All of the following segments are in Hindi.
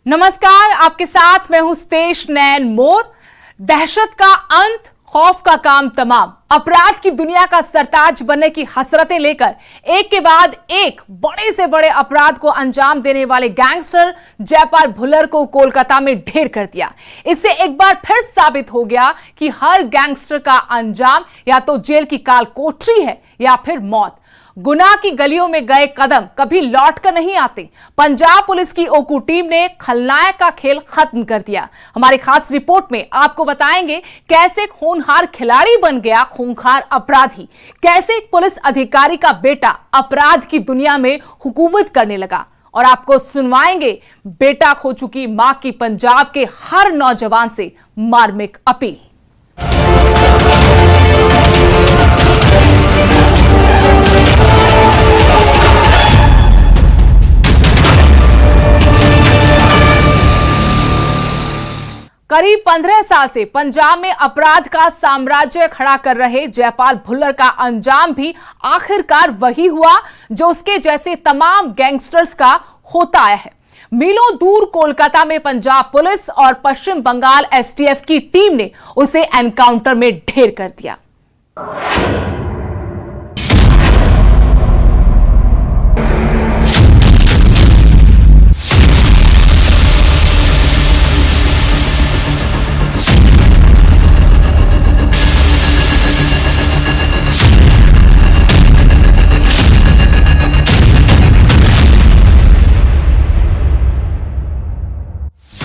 नमस्कार, आपके साथ मैं हूं स्तेश नैन मोर। दहशत का अंत, खौफ का काम तमाम। अपराध की दुनिया का सरताज बनने की हसरतें लेकर एक के बाद एक बड़े से बड़े अपराध को अंजाम देने वाले गैंगस्टर जयपाल भुल्लर को कोलकाता में ढेर कर दिया। इससे एक बार फिर साबित हो गया कि हर गैंगस्टर का अंजाम या तो जेल की काल कोठरी है या फिर मौत। गुनाह की गलियों में गए कदम कभी लौट कर नहीं आते। पंजाब पुलिस की ओकू टीम ने खलनायक का खेल खत्म कर दिया। हमारी खास रिपोर्ट में आपको बताएंगे कैसे होनहार खिलाड़ी बन गया खूंखार अपराधी, कैसे एक पुलिस अधिकारी का बेटा अपराध की दुनिया में हुकूमत करने लगा, और आपको सुनवाएंगे बेटा खो चुकी मां की पंजाब के हर नौजवान से मार्मिक अपील। करीब 15 साल से पंजाब में अपराध का साम्राज्य खड़ा कर रहे जयपाल भुल्लर का अंजाम भी आखिरकार वही हुआ जो उसके जैसे तमाम गैंगस्टर्स का होता आया है। मीलों दूर कोलकाता में पंजाब पुलिस और पश्चिम बंगाल एसटीएफ की टीम ने उसे एनकाउंटर में ढेर कर दिया।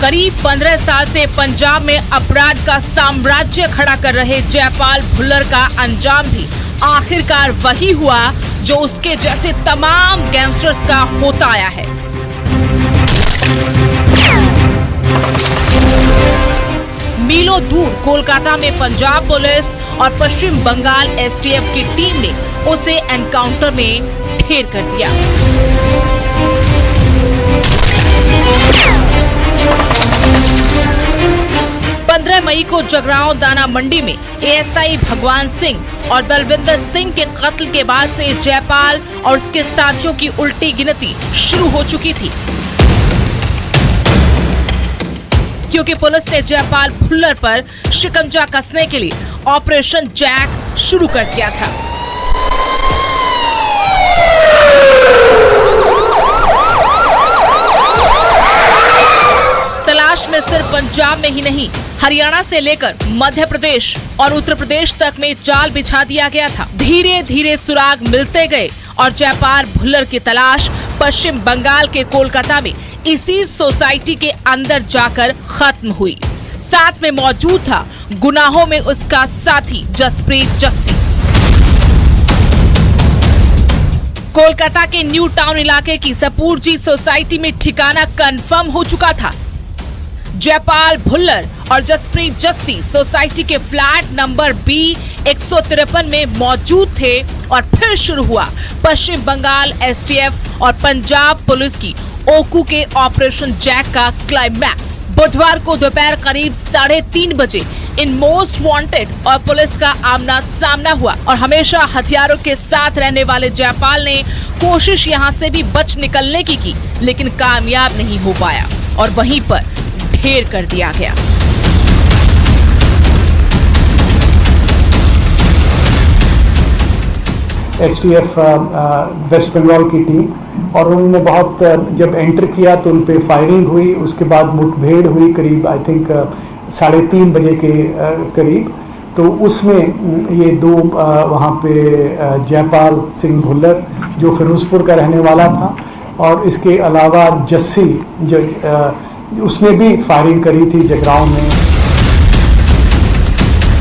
करीब 15 साल से पंजाब में अपराध का साम्राज्य खड़ा कर रहे जयपाल भुल्लर का अंजाम भी आखिरकार वही हुआ जो उसके जैसे तमाम गैंगस्टर्स का होता आया है। मीलों दूर कोलकाता में पंजाब पुलिस और पश्चिम बंगाल एसटीएफ की टीम ने उसे एनकाउंटर में ढेर कर दिया। 15 मई को जगरांव दाना मंडी में एएसआई भगवान सिंह और दलविंदर सिंह के कत्ल के बाद से जयपाल और उसके साथियों की उल्टी गिनती शुरू हो चुकी थी, क्योंकि पुलिस ने जयपाल भुल्लर पर शिकंजा कसने के लिए ऑपरेशन जैक शुरू कर दिया था। तलाश में सिर्फ पंजाब में ही नहीं, हरियाणा से लेकर मध्य प्रदेश और उत्तर प्रदेश तक में जाल बिछा दिया गया था। धीरे धीरे सुराग मिलते गए और जयपाल भुल्लर की तलाश पश्चिम बंगाल के कोलकाता में इसी सोसाइटी के अंदर जाकर खत्म हुई। साथ में मौजूद था गुनाहों में उसका साथी जसप्रीत जस्सी। कोलकाता के न्यू टाउन इलाके की सपूरजी सोसाइटी में ठिकाना कंफर्म हो चुका था। जयपाल भुल्लर और जसप्रीत जस्सी सोसाइटी के फ्लैट नंबर बी 153 में मौजूद थे और फिर शुरू हुआ पश्चिम बंगाल एसटीएफ और पंजाब पुलिस की ओकू के ऑपरेशन जैक का क्लाइमैक्स। बुधवार को दोपहर करीब 3:30 बजे इन मोस्ट वांटेड और पुलिस का आमना सामना हुआ और हमेशा हथियारों के साथ रहने वाले जयपाल ने कोशिश यहां से भी बच निकलने की लेकिन कामयाब नहीं हो पाया और वहीं पर ढेर कर दिया गया। एसटीएफ वेस्ट बंगाल की टीम और उन्होंने बहुत जब एंटर किया तो उन पे फायरिंग हुई। उसके बाद मुठभेड़ हुई करीब आई थिंक 3:30 बजे के करीब। तो उसमें ये दो वहाँ पे जयपाल सिंह भुल्लर जो फिरोजपुर का रहने वाला था और इसके अलावा जस्सी जो उसने भी फायरिंग करी थी जगरांव में।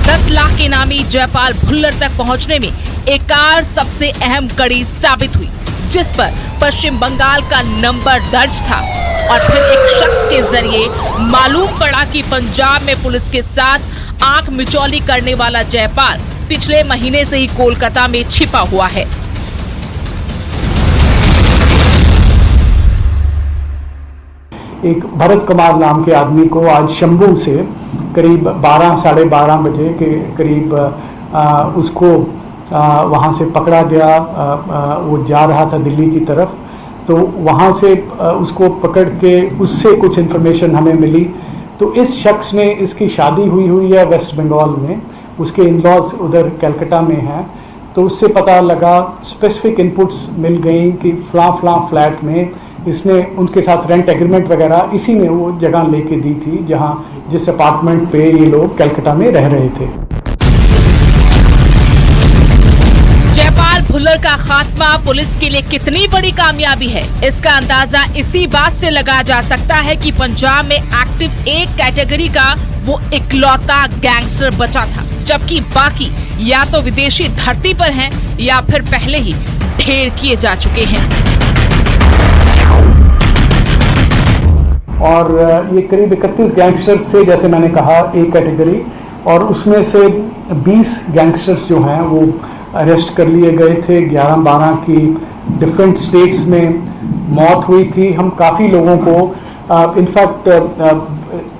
10 लाख के इनामी जयपाल भुल्लर तक पहुंचने में एक कार सबसे अहम कड़ी साबित हुई, जिस पर पश्चिम बंगाल का नंबर दर्ज था और फिर एक शख्स के जरिए मालूम पड़ा कि पंजाब में पुलिस के साथ आंख मिचौली करने वाला जयपाल पिछले महीने से ही कोलकाता में छिपा हुआ है। एक भरत कुमार नाम के आदमी को आज शंभू से करीब 12-12:30 बजे के करीब उसको वहाँ से पकड़ा गया। वो जा रहा था दिल्ली की तरफ। तो वहाँ से उसको पकड़ के उससे कुछ इन्फॉर्मेशन हमें मिली। तो इस शख्स ने, इसकी शादी हुई है वेस्ट बंगाल में, उसके इन-लॉज उधर कलकत्ता में हैं। तो उससे पता लगा, स्पेसिफिक इनपुट्स मिल गई कि फलां फ्लैट में इसने उनके साथ रेंट एग्रीमेंट वगैरह इसी ने वो जगह लेके दी थी जहाँ जिस अपार्टमेंट पे ये लोग कलकत्ता में रह रहे थे। जयपाल भुल्लर का खात्मा पुलिस के लिए कितनी बड़ी कामयाबी है, इसका अंदाजा इसी बात से लगा जा सकता है कि पंजाब में एक्टिव एक कैटेगरी का वो इकलौता गैंगस्टर बचा था, जबकि बाकी या तो विदेशी धरती पर हैं या फिर पहले ही ढेर किए जा चुके हैं। और ये करीब 31 गैंगस्टर्स थे, जैसे मैंने कहा, एक कैटेगरी, और उसमें से 20 गैंगस्टर्स जो हैं वो अरेस्ट कर लिए गए थे। 11-12 की डिफरेंट स्टेट्स में मौत हुई थी। हम काफ़ी लोगों को इनफैक्ट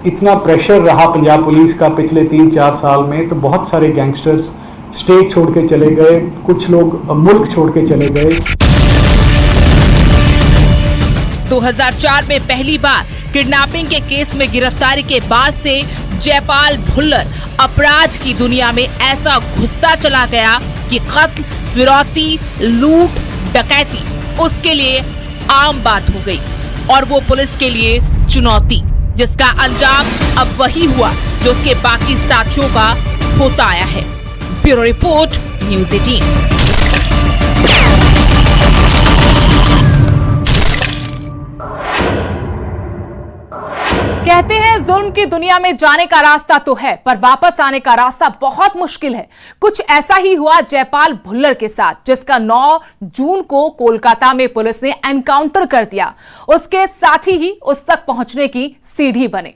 इतना प्रेशर रहा पंजाब पुलिस का पिछले 3-4 साल में, तो बहुत सारे गैंगस्टर्स स्टेट छोड़ के चले गए, कुछ लोग मुल्क छोड़ के चले गए। 2004 में पहली बार किडनैपिंग के केस में गिरफ्तारी के बाद से जयपाल भुल्लर अपराध की दुनिया में ऐसा घुसता चला गया कि कत्ल, फिरौती, लूट, डकैती उसके लिए आम बात हो गई और वो पुलिस के लिए चुनौती, जिसका अंजाम अब वही हुआ जो उसके बाकी साथियों का होता आया है। Bureau report, news 18। कहते हैं जुल्म की दुनिया में जाने का रास्ता तो है, पर वापस आने का रास्ता बहुत मुश्किल है। कुछ ऐसा ही हुआ जयपाल भुल्लर के साथ, जिसका 9 जून को कोलकाता में पुलिस ने एनकाउंटर कर दिया। उसके साथ ही उस तक पहुंचने की सीढ़ी बने।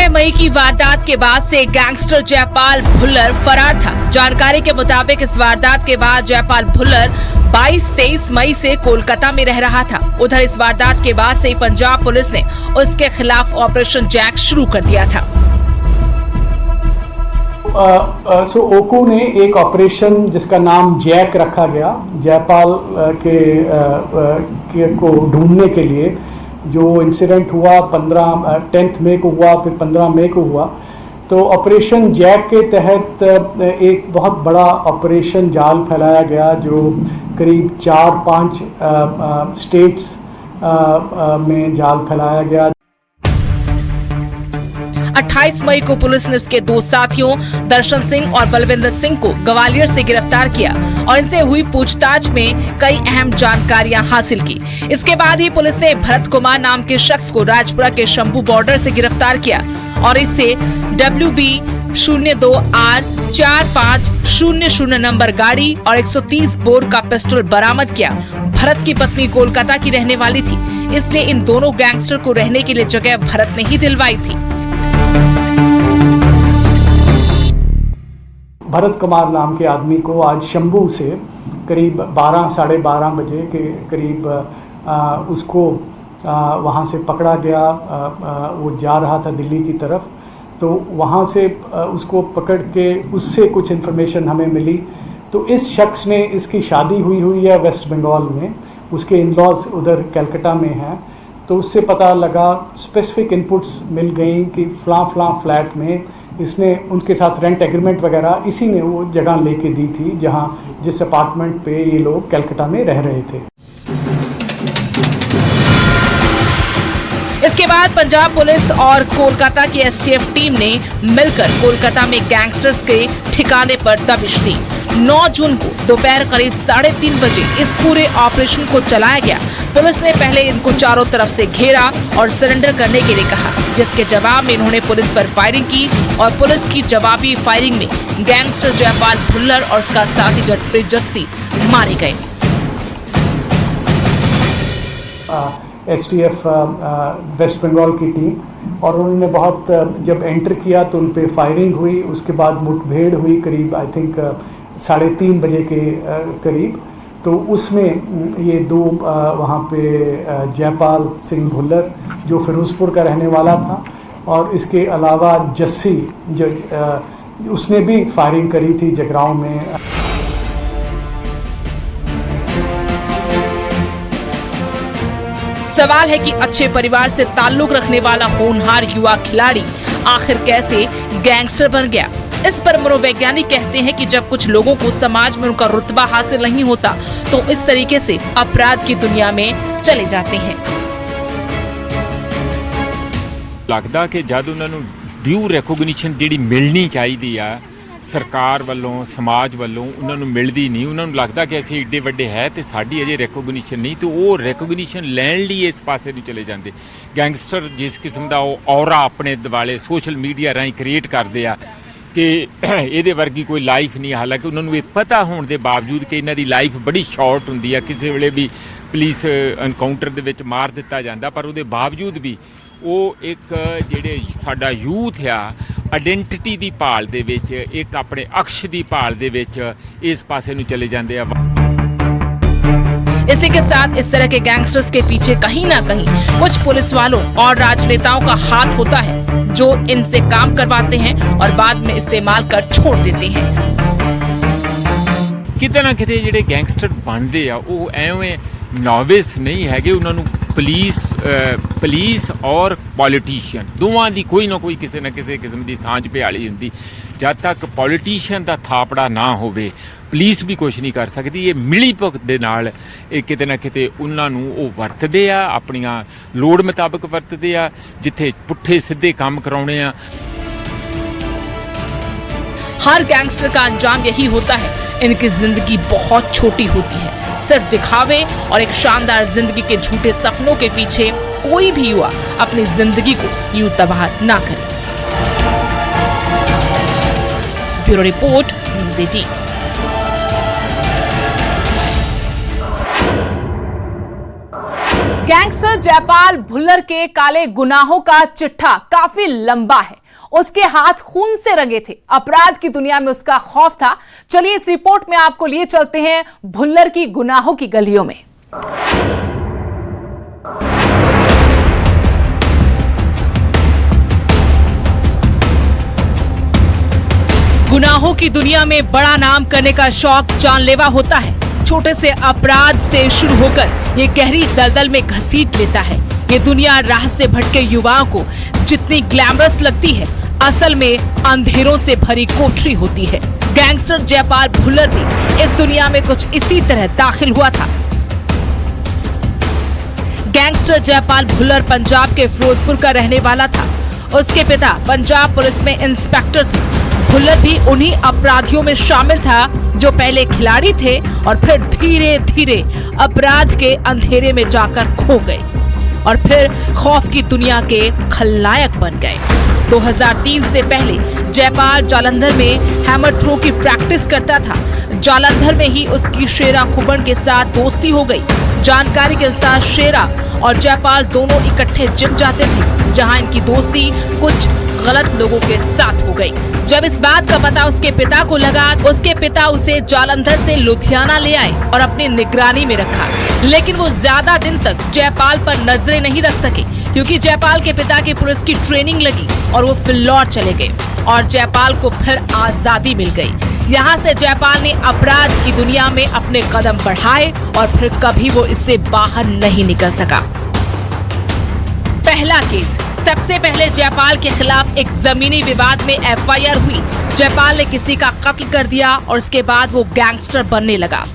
मई की वारदात के बाद से गैंगस्टर जयपाल भुल्लर फरार था। जानकारी के मुताबिक इस वारदात के बाद जयपाल भुल्लर 22-23 मई से कोलकाता में रह रहा था। उधर इस वारदात के बाद से ही पंजाब पुलिस ने उसके खिलाफ ऑपरेशन जैक शुरू कर दिया था। ओकू ने एक ऑपरेशन जिसका नाम जैक रखा गया, जयपाल को ढूंढने के लिए, जो इंसिडेंट हुआ 10 मई को हुआ, फिर 15 मई को हुआ। तो ऑपरेशन जैक के तहत एक बहुत बड़ा ऑपरेशन जाल फैलाया गया, जो करीब 4-5 स्टेट्स में जाल फैलाया गया। 28 मई को पुलिस ने उसके 2 साथियों दर्शन सिंह और बलविंदर सिंह को ग्वालियर से गिरफ्तार किया और इनसे हुई पूछताछ में कई अहम जानकारियां हासिल की। इसके बाद ही पुलिस ने भरत कुमार नाम के शख्स को राजपुरा के शंभू बॉर्डर से गिरफ्तार किया और इससे WB 02R 4500 नंबर गाड़ी और 130 बोर का पिस्टल बरामद किया। भरत की पत्नी कोलकाता की रहने वाली थी, इसलिए इन दोनों गैंगस्टर को रहने के लिए जगह भरत ने ही दिलवाई थी। भरत कुमार नाम के आदमी को आज शंभू से करीब 12-12:30 बजे के करीब उसको वहाँ से पकड़ा गया। वो जा रहा था दिल्ली की तरफ, तो वहाँ से उसको पकड़ के उससे कुछ इन्फॉर्मेशन हमें मिली। तो इस शख्स ने, इसकी शादी हुई है वेस्ट बंगाल में, उसके इन-लॉज उधर कलकत्ता में हैं। तो उससे पता लगा, स्पेसिफिक इनपुट्स मिल गई कि फलां फ्लैट में इसने उनके साथ रेंट एग्रीमेंट वगैरह इसी ने वो जगह लेके दी थी जहाँ जिस अपार्टमेंट पे ये लोग कलकत्ता में रह रहे थे। इसके बाद पंजाब पुलिस और कोलकाता की STF टीम ने मिलकर कोलकाता में गैंगस्टर्स के ठिकाने पर दबिश दी। 9 जून को दोपहर करीब 3:30 बजे इस पूरे ऑपरेशन को चलाया गया। पुलिस ने पहले इनको चारों तरफ से घेरा और सरेंडर करने के लिए कहा, जिसके जवाब में इन्होंने पुलिस पर फायरिंग की और पुलिस की जवाबी फायरिंग में गैंगस्टर जयपाल भुल्लर और उसका साथी जसप्रीत जस्सी मारे गए। STF वेस्ट बंगाल की टीम, और उन्होंने बहुत जब एंटर किया तो उन पे फायरिंग हुई। उसके बाद मुठभेड़ हुई करीब आई थिंक 3:30 बजे के करीब। तो उसमें ये दो वहाँ पे जयपाल सिंह भुल्लर जो फिरोजपुर का रहने वाला था, और इसके अलावा जस्सी जो उसने भी फायरिंग करी थी जगरांव में। सवाल है कि अच्छे परिवार से ताल्लुक रखने वाला होनहार युवा खिलाड़ी आखिर कैसे गैंगस्टर बन गया। इस पर मनोवैज्ञानिक कहते हैं कि जब कुछ लोगों को समाज में उनका रुतबा हासिल नहीं होता तो इस तरीके से अपराध की दुनिया में चले जाते हैं। लगता कि जब उन्होंने ड्यू रैकोगनीशन जी मिलनी चाहिए आ सरकार वालों समाज वालों उन्होंने मिलती नहीं, उन्होंने लगता कि असं एडे वड्डे है तो साड़ी अजे रैकोगनीशन नहीं, तो वो रैकोगनीशन लैन लिए इस पासे नहीं चले जाते। गैंगस्टर जिस किस्म का औरा अपने दिवाले सोशल मीडिया राही क्रिएट करते हैं कि ये वर्गी कोई लाइफ नहीं, हालांकि उन्होंने ये पता होने के बावजूद कि इन्हों की लाइफ बड़ी शॉर्ट होंगी है, किसी वेले भी पुलिस एनकाउंटर दे विच मार दिता जाता, पर उसके बावजूद भी वो एक जिहड़े साडा यूथ आ आइडेंटिटी की भाल दे विच एक अपने अक्ष की भाल दे विच इस पासे नूं चले जाते हैं। इसी के साथ इस तरह के गैंगस्टर्स के पीछे कहीं ना कहीं कुछ पुलिस वालों और राजनेताओं का हाथ होता है जो इनसे काम करवाते हैं और बाद में इस्तेमाल कर छोड़ देते हैं। किते ना किते जिहड़े गैंगस्टर बनते आ वो एवें नॉविस नहीं है, उन्होंने पुलिस और पॉलिटिशियन दोवां दी कोई ना कोई किसी न किसी किस्म की सांझ भयाली होंदी। जब तक पॉलिटिशियन का थापड़ा ना होवे पुलिस भी कुछ नहीं कर सकती। ये मिली भुगत दे नाल किते ना किते उन्हां नूं वो वरतदे आ, अपनियां लोड़ मुताबिक वरतदे आ, जिथे पुट्ठे सीधे काम कराउणे आ। हर गैंगस्टर का अंजाम यही होता है, इनकी जिंदगी बहुत छोटी होती है। सिर्फ दिखावे और एक शानदार जिंदगी के झूठे सपनों के पीछे कोई भी युवा अपनी जिंदगी को यूं तबाह ना करे। Bureau report, news 18। Gangster Jaipal Bhullar के काले गुनाहों का चिट्ठा काफी लंबा है। उसके हाथ खून से रंगे थे, अपराध की दुनिया में उसका खौफ था। चलिए इस रिपोर्ट में आपको लिए चलते हैं भुल्लर की गुनाहों की गलियों में। गुनाहों की दुनिया में बड़ा नाम करने का शौक जानलेवा होता है। छोटे से अपराध से शुरू होकर ये गहरी दलदल में घसीट लेता है। ये दुनिया राह से भटके युवाओं को जितनी ग्लैमरस लगती है, असल में अंधेरों से भरी कोठरी होती है। गैंगस्टर जयपाल भुल्लर भी इस दुनिया में कुछ इसी तरह दाखिल हुआ था। गैंगस्टर जयपाल भुल्लर पंजाब के फिरोजपुर का रहने वाला था। उसके पिता पंजाब पुलिस में इंस्पेक्टर थे। भुल्लर भी उन्हीं अपराधियों में शामिल था जो पहले खिलाड़ी थे और फिर धीरे धीरे अपराध के अंधेरे में जाकर खो गए और फिर खौफ की दुनिया के खलनायक बन गए। 2003 से पहले जयपाल जालंधर में हैमर थ्रो की प्रैक्टिस करता था। जालंधर में ही उसकी शेरा खुबन के साथ दोस्ती हो गई। जानकारी के अनुसार शेरा और जयपाल दोनों इकट्ठे जिम जाते थे, जहां इनकी दोस्ती कुछ गलत लोगों के साथ हो गई। जब इस बात का पता उसके पिता को लगा, उसके पिता उसे जालंधर से लुधियाना ले आए और अपनी निगरानी में रखा। लेकिन वो ज्यादा दिन तक जयपाल पर नजरें नहीं रख सके, क्योंकि जयपाल के पिता की पुलिस की ट्रेनिंग लगी और वो फिल्लौर चले गए और जयपाल को फिर आजादी मिल गई। यहाँ से जयपाल ने अपराध की दुनिया में अपने कदम बढ़ाए और फिर कभी वो इससे बाहर नहीं निकल सका। पहला केस, सबसे पहले जयपाल के खिलाफ एक जमीनी विवाद में एफआईआर हुई। जयपाल ने किसी का कत्ल कर दिया और उसके बाद वो गैंगस्टर बनने लगा।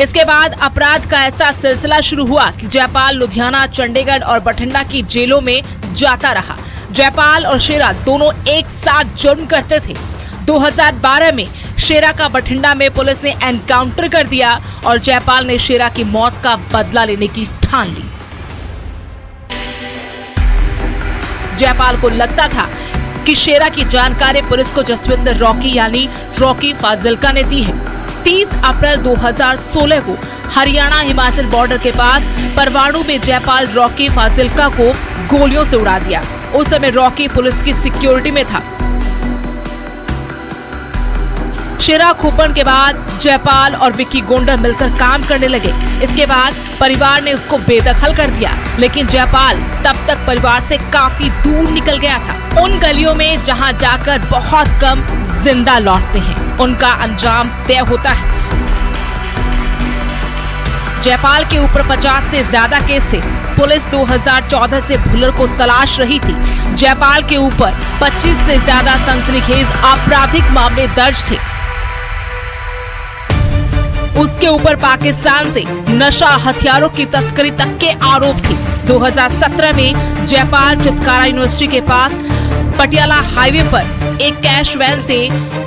इसके बाद अपराध का ऐसा सिलसिला शुरू हुआ कि जयपाल लुधियाना, चंडीगढ़ और बठिंडा की जेलों में जाता रहा। जयपाल और शेरा दोनों एक साथ जुर्म करते थे। 2012 में शेरा का बठिंडा में पुलिस ने एनकाउंटर कर दिया और जयपाल ने शेरा की मौत का बदला लेने की ठान ली। जयपाल को लगता था कि शेरा की जानकारी पुलिस को जसविंदर रॉकी यानी रॉकी फाजिल्का ने दी है। 30 अप्रैल 2016 को हरियाणा हिमाचल बॉर्डर के पास परवाणु में जयपाल रॉकी फाजिल्का को गोलियों से उड़ा दिया। उस समय रॉकी पुलिस की सिक्योरिटी में था। शेरा खोपन के बाद जयपाल और विक्की गोंडर मिलकर काम करने लगे। इसके बाद परिवार ने उसको बेदखल कर दिया, लेकिन जयपाल तब तक परिवार से काफी दूर निकल गया था। उन गलियों में जहां जाकर बहुत कम जिंदा लौटते हैं, उनका अंजाम तय होता है। जयपाल के ऊपर 50 से ज्यादा केस थे। पुलिस 2014 से भुल्लर को तलाश रही थी। जयपाल के ऊपर 25 से ज्यादा सनसनीखेज आपराधिक मामले दर्ज थे। उसके ऊपर पाकिस्तान से नशा हथियारों की तस्करी तक के आरोप थे। 2017 में जयपाल चितकारा यूनिवर्सिटी के पास पटियाला हाईवे पर एक कैश वैन से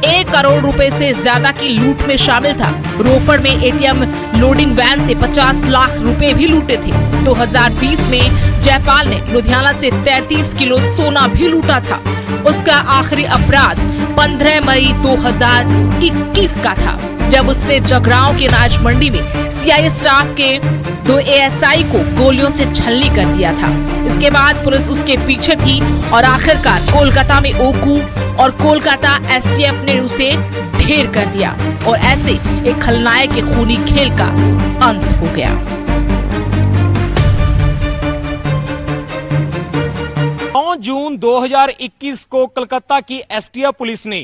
1 करोड़ रुपए से ज्यादा की लूट में शामिल था। रोपड़ में एटीएम लोडिंग वैन से 50 लाख रुपए भी लूटे थे। 2020 में जयपाल ने लुधियाना से 33 किलो सोना भी लूटा था। उसका आखिरी अपराध 15 मई 2021 का था, जब उसने जगरांव के अनाज मंडी में सीआई स्टाफ के 2 एएसआई को गोलियों से छलनी कर दिया था। इसके बाद पुलिस उसके पीछे थी और आखिरकार कोलकाता में ओकू और कोलकाता एसटीएफ ने उसे ढेर कर दिया और ऐसे एक खलनायक के खूनी खेल का अंत हो गया। 9 जून 2021 को कलकत्ता की एसटीएफ पुलिस ने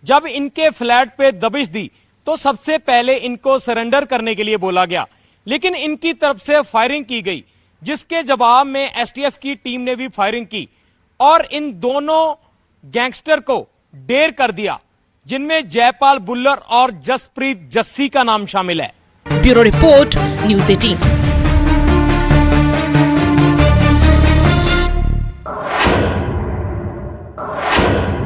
जब इनके फ्लैट पे दबिश दी तो सबसे पहले इनको सरेंडर करने के लिए बोला गया, लेकिन इनकी तरफ से फायरिंग की गई, जिसके जवाब में एसटीएफ की टीम ने भी फायरिंग की और इन दोनों गैंगस्टर को ढेर कर दिया, जिनमें जयपाल भुल्लर और जसप्रीत जस्सी का नाम शामिल है। Bureau report, news 18।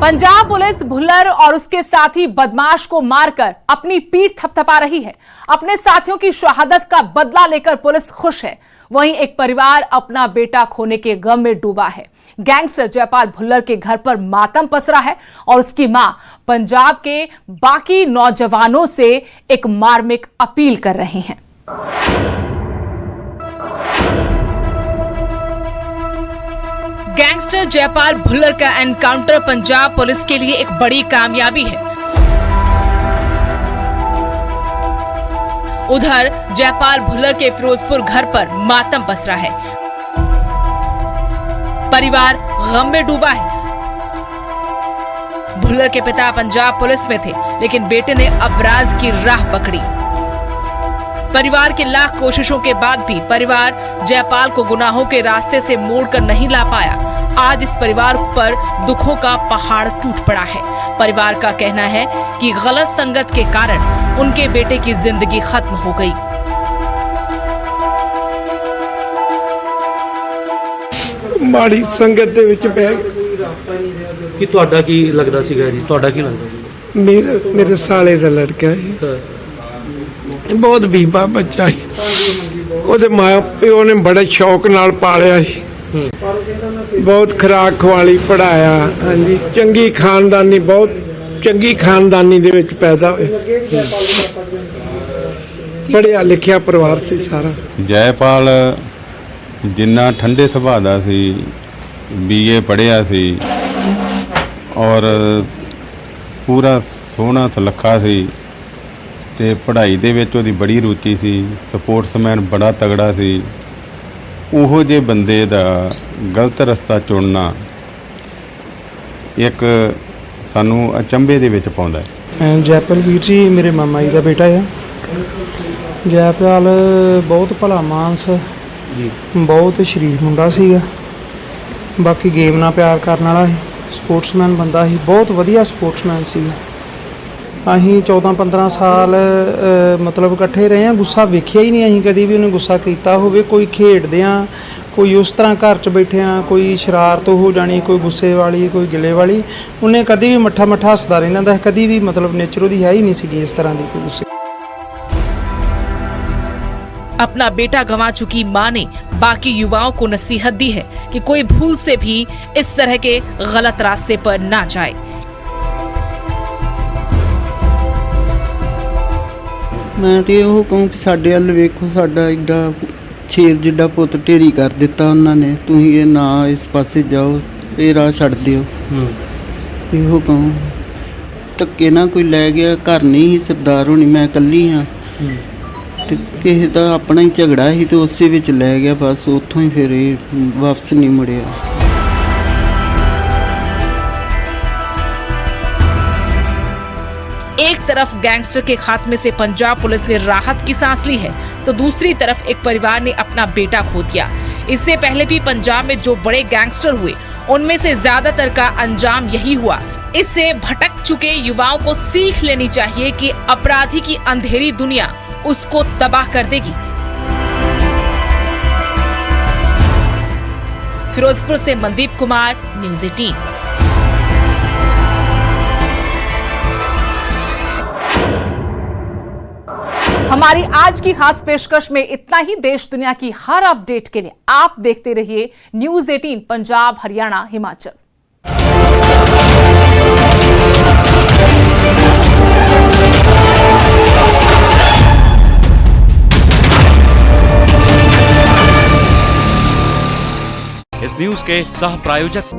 Punjab police Bhullar और उसके साथी बदमाश को मारकर अपनी पीठ थपथपा रही है। अपने साथियों की शहादत का बदला लेकर पुलिस खुश है। वहीं एक परिवार अपना बेटा खोने के गम में डूबा है। गैंगस्टर जयपाल भुल्लर के घर पर मातम पसरा है और उसकी मां पंजाब के बाकी नौजवानों से एक मार्मिक अपील कर रही हैं। गैंगस्टर जयपाल भुल्लर का एनकाउंटर पंजाब पुलिस के लिए एक बड़ी कामयाबी है। उधर जयपाल भुल्लर के फिरोजपुर घर पर मातम पसरा है। परिवार गम में डूबा है। भुल्लर के पिता पंजाब पुलिस में थे, लेकिन बेटे ने अपराध की राह पकड़ी। परिवार की लाख कोशिशों के बाद भी परिवार जयपाल को गुनाहों के रास्ते से मोड़कर नहीं ला पाया। आज इस परिवार पर दुखों का पहाड़ टूट पड़ा है। परिवार का कहना है कि गलत संगत के कारण उनके बेटे की जिंदगी खत्म हो गई। माड़ी संगत ਦੇ ਵਿੱਚ ਪੈ ਕਿ ਤੁਹਾਡਾ ਕੀ ਲੱਗਦਾ ਸੀਗਾ ਜੀ? ਤੁਹਾਡਾ ਕੀ ਲੱਗਦਾ ਸੀ? ਮੇਰੇ ਸਾਲੇ ਦਾ ਲੜਕਾ ਹੈ। ਬਹੁਤ ਬੀਬਾ ਬੱਚਾ ਸੀ। ਉਹਦੇ ਮਾਂ ਪਿਓ ਨੇ ਬੜੇ ਸ਼ੌਕ ਨਾਲ ਪਾਲਿਆ ਸੀ। ਬਹੁਤ ਖੁਰਾਕ ਖਵਾਲੀ, ਪੜਾਇਆ। ਹਾਂਜੀ, ਚੰਗੀ ਖਾਨਦਾਨੀ, ਬਹੁਤ ਚੰਗੀ ਖਾਨਦਾਨੀ ਦੇ ਵਿੱਚ ਪੈਦਾ ਹੋਏ। ਪੜਿਆ ਲਿਖਿਆ ਪਰਿਵਾਰ ਸੀ ਸਾਰਾ। ਜੈਪਾਲ ਜਿੰਨਾ ਠੰਡੇ ਸੁਭਾਅ ਦਾ ਸੀ, BA ਪੜ੍ਹਿਆ ਸੀ ਔਰ ਪੂਰਾ ਸੋਹਣਾ ਸੁਲੱਖਾ ਸੀ ਤੇ ਪੜ੍ਹਾਈ ਦੇ ਵਿੱਚ ਉਹਦੀ ਬੜੀ ਰੁਚੀ ਸੀ। ਸਪੋਰਟਸਮੈਨ ਬੜਾ ਤਗੜਾ ਸੀ। ਉਹੋ ਜਿਹੇ ਬੰਦੇ ਦਾ ਗਲਤ ਰਸਤਾ ਚੁਣਨਾ ਇੱਕ ਸਾਨੂੰ ਅਚੰਭੇ ਦੇ ਵਿੱਚ ਪਾਉਂਦਾ ਹੈ। ਜੈਪਾਲ ਵੀਰ ਜੀ ਮੇਰੇ ਮਾਮਾ ਜੀ ਦਾ ਬੇਟਾ ਆ। ਜੈਪਾਲ ਬਹੁਤ ਭਲਾ ਮਾਨਸ ਜੀ, ਬਹੁਤ ਸ਼ਰੀਫ ਮੁੰਡਾ ਸੀਗਾ। ਬਾਕੀ ਗੇਮ ਨਾਲ ਪਿਆਰ ਕਰਨ ਵਾਲਾ ਸੀ, ਸਪੋਰਟਸਮੈਨ ਬੰਦਾ ਸੀ, ਬਹੁਤ ਵਧੀਆ ਸਪੋਰਟਸਮੈਨ ਸੀਗਾ। ਅਸੀਂ 14-15 ਸਾਲ ਮਤਲਬ ਇਕੱਠੇ ਰਹੇ ਹਾਂ। ਗੁੱਸਾ ਵੇਖਿਆ ਹੀ ਨਹੀਂ ਅਸੀਂ ਕਦੀ ਵੀ ਉਹਨੇ ਗੁੱਸਾ ਕੀਤਾ ਹੋਵੇ। ਕੋਈ ਖੇਡਦੇ ਹਾਂ, ਕੋਈ ਉਸ ਤਰ੍ਹਾਂ ਘਰ 'ਚ ਬੈਠੇ ਹਾਂ, ਕੋਈ ਸ਼ਰਾਰਤ ਹੋ ਜਾਣੀ, ਕੋਈ ਗੁੱਸੇ ਵਾਲੀ, ਕੋਈ ਗਿਲੇ ਵਾਲੀ। ਉਹਨੇ ਕਦੀ ਵੀ ਮੱਠਾ ਮੱਠਾ ਹੱਸਦਾ ਰਹਿੰਦਾ ਹੁੰਦਾ। ਕਦੀ ਵੀ ਮਤਲਬ ਨੇਚਰ ਉਹਦੀ ਹੈ ਹੀ ਨਹੀਂ ਸੀਗੀ ਇਸ ਤਰ੍ਹਾਂ ਦੀ ਕੋਈ ਗੁੱਸੇ। अपना बेटा गंवा चुकी मां ने बाकी युवाओं को नसीहत दी है कि कोई भूल से भी इस तरह के गलत रास्ते पर ना जाए। मैं तो यह कहूँ कि साडे अल वेखो, साडा एडा शेर जिड्डा पुत ढेरी कर दिता उन्होंने। तुम ये ना इस पासे जाओ, ये राह छड्ड दिओ। यो कहूँ ਧੱਕੇ ਨਾਲ ਕੋਈ ਲੈ ਗਿਆ। ਘਰ ਨਹੀਂ ਸੀ ਸਰਦਾਰ ਹੋਣੀ, ਮੈਂ ਇਕੱਲੀ ਹਾਂ ਤੇ ਕਿਸੇ ਦਾ ਆਪਣਾ ਹੀ ਝਗੜਾ ਸੀ ਤੇ ਉਸੇ ਵਿੱਚ ਲੈ ਗਿਆ। ਬਸ ਉੱਥੋਂ ਹੀ ਫਿਰ ਇਹ ਵਾਪਸ ਨਹੀਂ ਮੁੜਿਆ। एक तरफ गैंगस्टर के खात्मे से पंजाब पुलिस ने राहत की सांस ली है, तो दूसरी तरफ एक परिवार ने अपना बेटा खो दिया। इससे पहले भी पंजाब में जो बड़े गैंगस्टर हुए, उनमें से ज्यादातर का अंजाम यही हुआ। इससे भटक चुके युवाओं को सीख लेनी चाहिए कि अपराधी की अंधेरी दुनिया उसको तबाह कर देगी। फिरोजपुर से मनदीप कुमार, न्यूज़ 18। हमारी आज की खास पेशकश में इतना ही। देश दुनिया की हर अपडेट के लिए आप देखते रहिए न्यूज़ 18 पंजाब, हरियाणा, हिमाचल। इस न्यूज के सह प्रायोजक